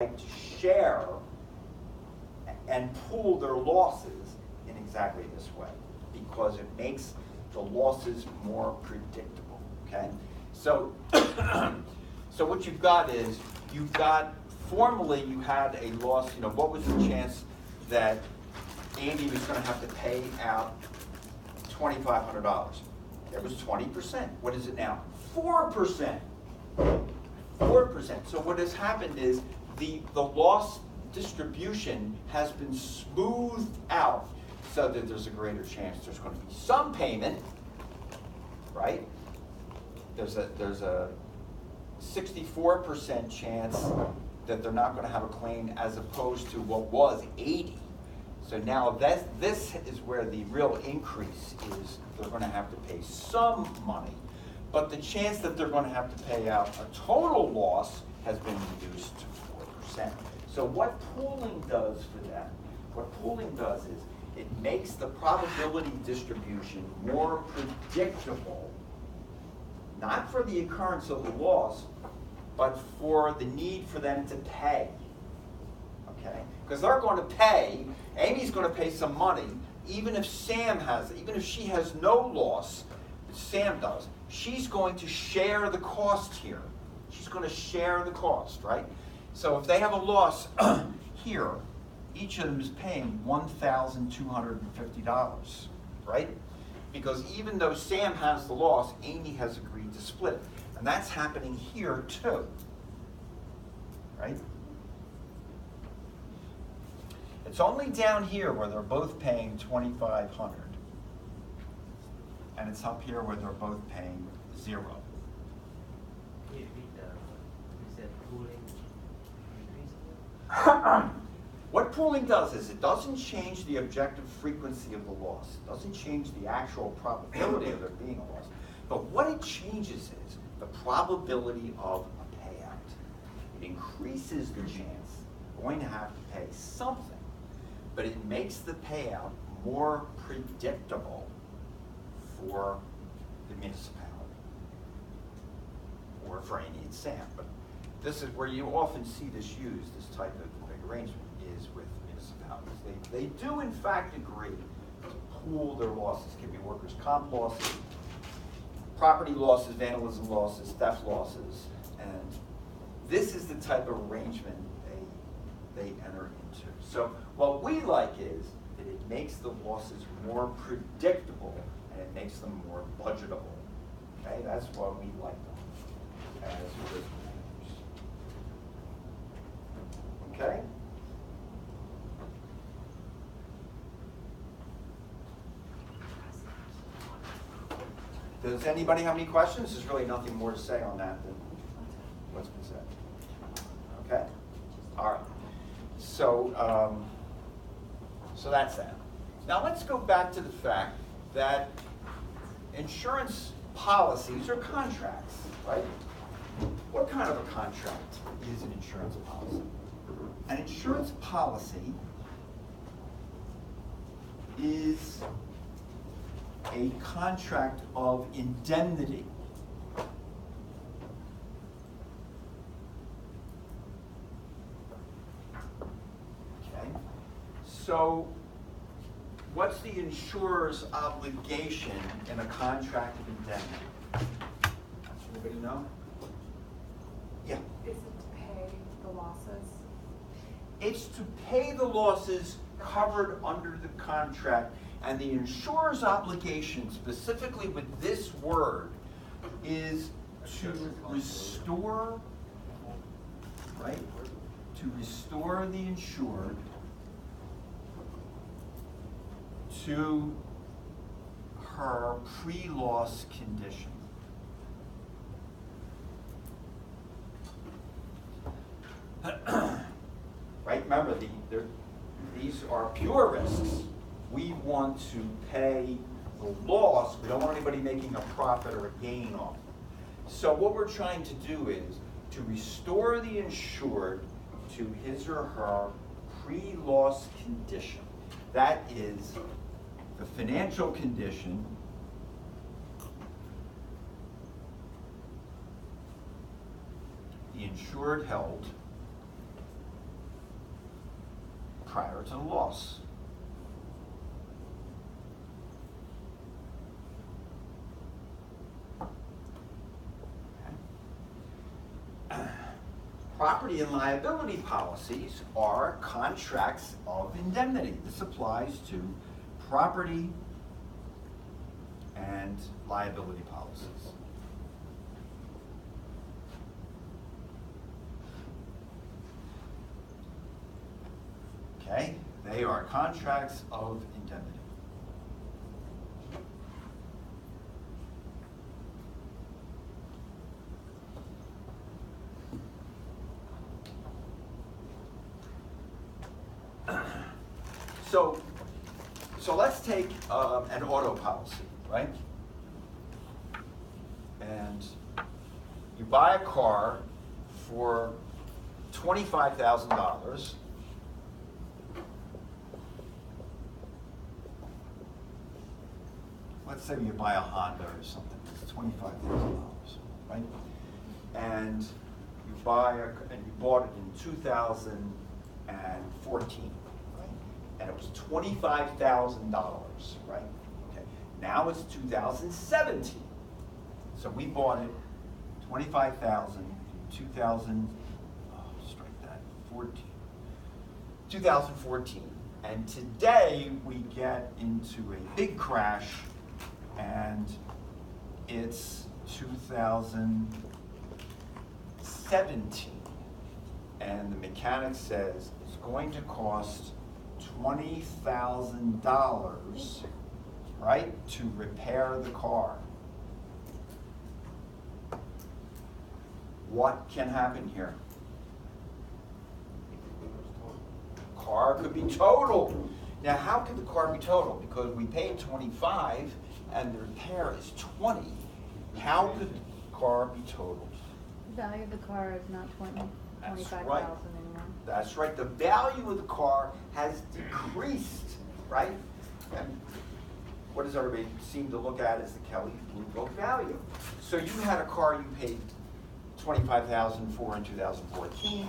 to share and pool their losses in exactly this way, because it makes the losses more predictable, okay? So, so what you've got is, formerly you had a loss, what was the chance that Amy was gonna have to pay out $2,500? It was 20%. What is it now? 4%. 4%. So what has happened is the loss distribution has been smoothed out so that there's a greater chance there's going to be some payment, right? There's a 64% chance that they're not going to have a claim, as opposed to what was 80. So now this is where the real increase is. They're going to have to pay some money, but the chance that they're going to have to pay out a total loss has been reduced to 4%. So what pooling does for them, is it makes the probability distribution more predictable, not for the occurrence of the loss, but for the need for them to pay, okay? Because they're going to pay, Amy's going to pay some money, even if she has no loss, Sam does, she's going to share the cost here. She's going to share the cost, right? So if they have a loss here, each of them is paying $1,250, right? Because even though Sam has the loss, Amy has agreed to split it. And that's happening here too, right? It's only down here where they're both paying $2,500. And it's up here where they're both paying 0. What pooling does is it doesn't change the objective frequency of the loss. It doesn't change the actual probability of there being a loss. But what it changes is the probability of a payout. It increases the chance you're going to have to pay something, but it makes the payout more predictable for the municipality, or for Amy and Sam. But this is where you often see this used, this type of arrangement, is with municipalities. They do in fact agree to pool their losses. It can be workers' comp losses, property losses, vandalism losses, theft losses, and this is the type of arrangement they enter into. So what we like is that it makes the losses more predictable, and it makes them more budgetable. Okay, that's why we like them as risk managers. Okay? Does anybody have any questions? There's really nothing more to say on that than what's been said. Okay? All right. So, so that's that. Now let's go back to the fact that insurance policies are contracts, right? What kind of a contract is an insurance policy? An insurance policy is a contract of indemnity. Okay, so what's the insurer's obligation in a contract of indemnity? Anybody know? Yeah. Is it to pay the losses? It's to pay the losses covered under the contract, and the insurer's obligation, specifically with this word, is to restore, right? To restore the insured to her pre-loss condition. Right? Remember, these are pure risks. We want to pay the loss. We don't want anybody making a profit or a gain off it. So what we're trying to do is to restore the insured to his or her pre-loss condition. That is the financial condition the insured held prior to the loss. Property and liability policies are contracts of indemnity. This applies to property and liability policies. Okay, they are contracts of indemnity. So let's take an auto policy, right? And you buy a car for $25,000. Let's say you buy a Honda or something, it's $25,000, right? And you bought it in 2014. And it was $25,000, right? Okay. Now it's 2017. So we bought it $25,000 in 2014. And today we get into a big crash, and it's 2017. And the mechanic says it's going to cost $20,000, right, to repair the car. What can happen here? Car could be totaled. Now, how could the car be totaled? Because we paid 25 and the repair is 20. How could the car be totaled? The value of the car is not 25,000 right. anymore. That's right. The value of the car has decreased, right? And what does everybody seem to look at as the Kelly Blue Book value? So you had a car you paid $25,000 for in 2014.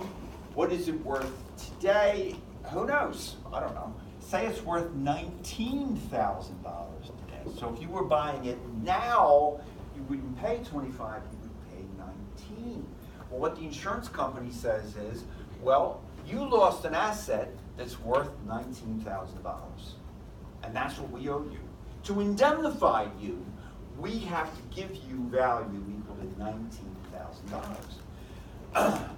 What is it worth today? Who knows? I don't know. Say it's worth $19,000 today. So if you were buying it now, you wouldn't pay 25, you would pay 19. Well, what the insurance company says is, well, you lost an asset that's worth $19,000. And that's what we owe you. To indemnify you, we have to give you value equal to $19,000.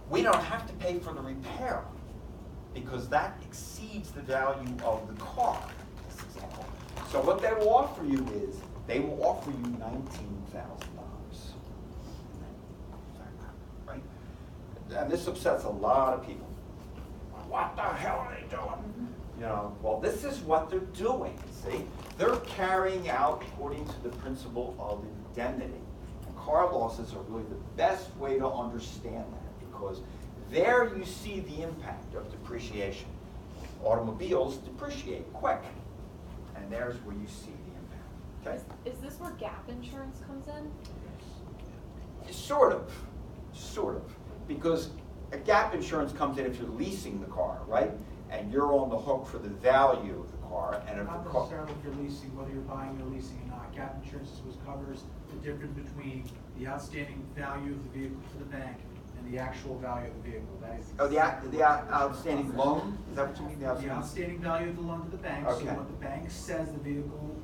We don't have to pay for the repair because that exceeds the value of the car, in this example. So what they will offer you is, they will offer you $19,000. Right? And this upsets a lot of people. What the hell are they doing? You know, well, this is what they're doing, see? They're carrying out according to the principle of indemnity. And car losses are really the best way to understand that, because there you see the impact of depreciation. Automobiles depreciate quick, and there's where you see the impact, okay? Is this where gap insurance comes in? Sort of, because a gap insurance comes in if you're leasing the car, right? And you're on the hook for the value of the car, and if Not the car... necessarily if you're leasing, whether you're buying or leasing or not. Gap insurance covers the difference between the outstanding value of the vehicle to the bank and the actual value of the vehicle. That is Oh, the outstanding loan? Is that what you mean, the the outstanding? outstanding value of the loan to the bank. Okay. So what the bank says the vehicle,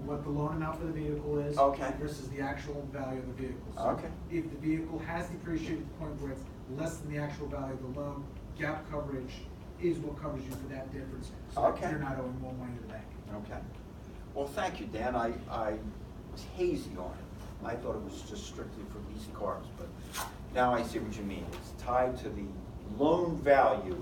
what the loan amount for the vehicle is Okay. versus the actual value of the vehicle. So Okay. if the vehicle has depreciated to the point where it's less than the actual value of the loan, gap coverage is what covers you for that difference. So Okay. you're not owing more money to the bank. Okay. Well, thank you, Dan. I was hazy on it. I thought it was just strictly for leased cars, but now I see what you mean. It's tied to the loan value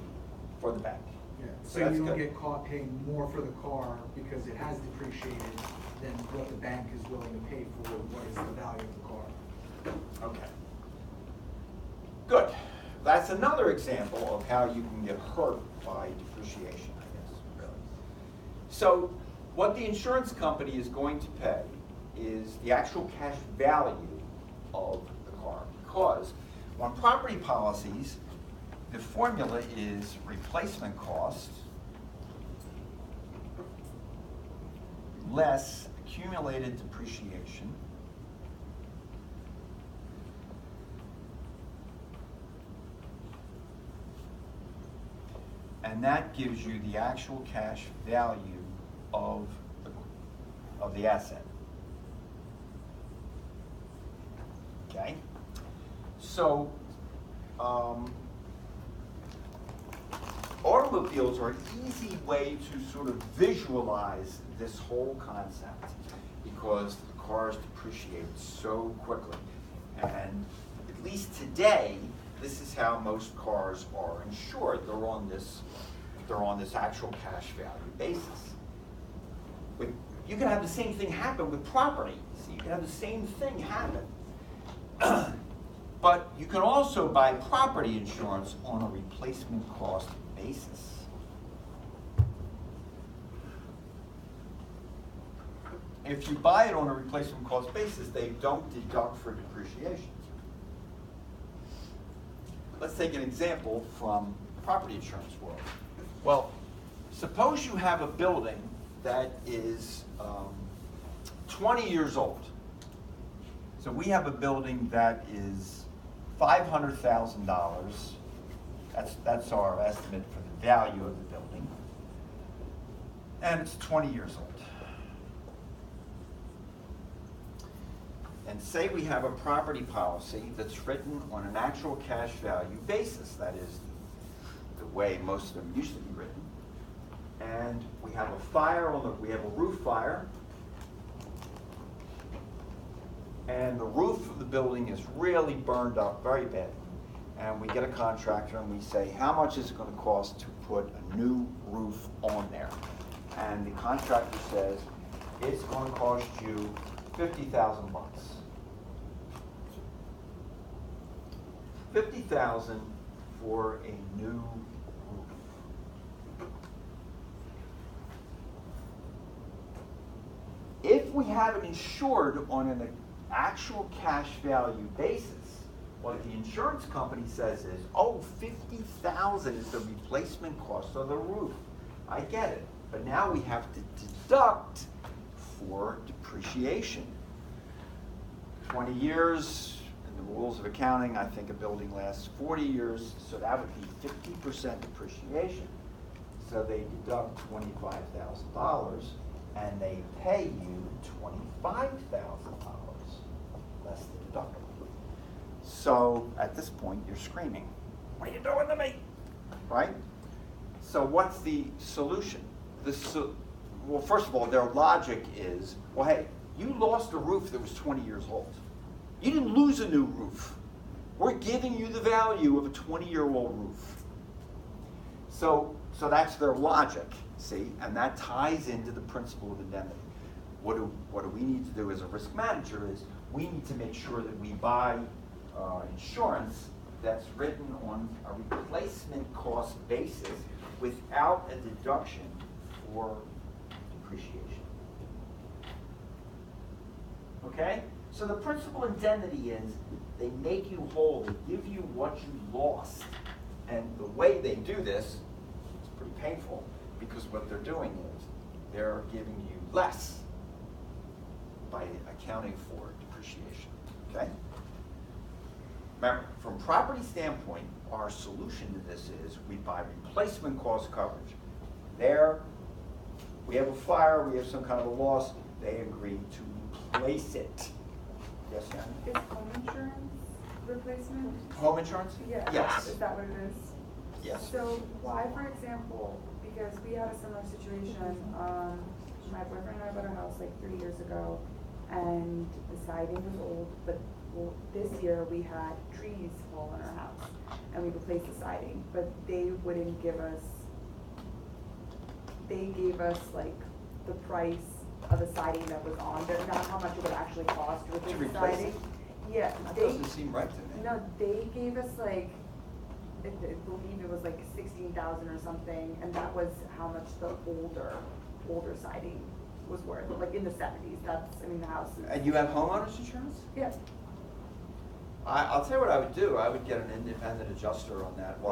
for the bank. Yeah, So so that's you don't good. get caught paying more for the car because it has depreciated than what the bank is willing to pay for what is the value of the car. Okay. Good. That's another example of how you can get hurt by depreciation, I guess, really. So what the insurance company is going to pay is the actual cash value of the car. Because on property policies, the formula is replacement cost less accumulated depreciation and that gives you the actual cash value of the asset. Okay? So, automobiles are an easy way to sort of visualize this whole concept because the cars depreciate so quickly. And at least today, this is how most cars are insured. They're on this actual cash value basis. But you can have the same thing happen with property. So you can have the same thing happen. But you can also buy property insurance on a replacement cost basis. If you buy it on a replacement cost basis, they don't deduct for depreciation. Let's take an example from property insurance world. Well, suppose you have a building that is 20 years old. So we have a building that is $500,000. That's our estimate for the value of the building. And it's 20 years old. And say we have a property policy that's written on an actual cash value basis. That is the way most of them used to be written. And we have a fire we have a roof fire. And the roof of the building is really burned up very badly. And we get a contractor and we say, how much is it going to cost to put a new roof on there? And the contractor says, it's going to cost you $50,000. $50,000 for a new roof. If we have it insured on an actual cash value basis, what the insurance company says is, oh, $50,000 is the replacement cost of the roof. I get it, but now we have to deduct for depreciation. 20 years, in the rules of accounting, I think a building lasts 40 years, so that would be 50% depreciation. So they deduct $25,000 and they pay you $25,000 less the deductible. So at this point, you're screaming, what are you doing to me? Right? So what's the solution? Well, first of all, their logic is, well, hey, you lost a roof that was 20 years old. You didn't lose a new roof. We're giving you the value of a 20-year-old roof. So that's their logic, see? And that ties into the principle of indemnity. What do we need to do as a risk manager is we need to make sure that we buy insurance that's written on a replacement cost basis without a deduction for depreciation. Okay? So the principal indemnity is they make you whole, they give you what you lost. And the way they do this is pretty painful because what they're doing is they're giving you less by accounting for depreciation. Okay? Remember, from property standpoint, our solution to this is we buy replacement cost coverage. There, we have a fire, we have some kind of a loss, they agree to replace it. Yes, ma'am? Is home insurance replacement? Home insurance? Yeah. Yes. Is that what it is? Yes. So why, for example, because we had a similar situation, my boyfriend and I bought a house like 3 years ago, and the siding was old, but this year we had trees fall in our house, and we replaced the siding, but they wouldn't give us, they gave us like the price of the siding that was on there, not how much it would actually cost to replace the replace siding. it? Yeah, That they, doesn't seem right to me. no, they gave us like, I believe it was like 16,000 or something, and that was how much the older siding was worth, like in the 70s. That's, I mean, the house is. And you have homeowners insurance? Yeah. I'll tell you what I would do. I would get an independent adjuster on that while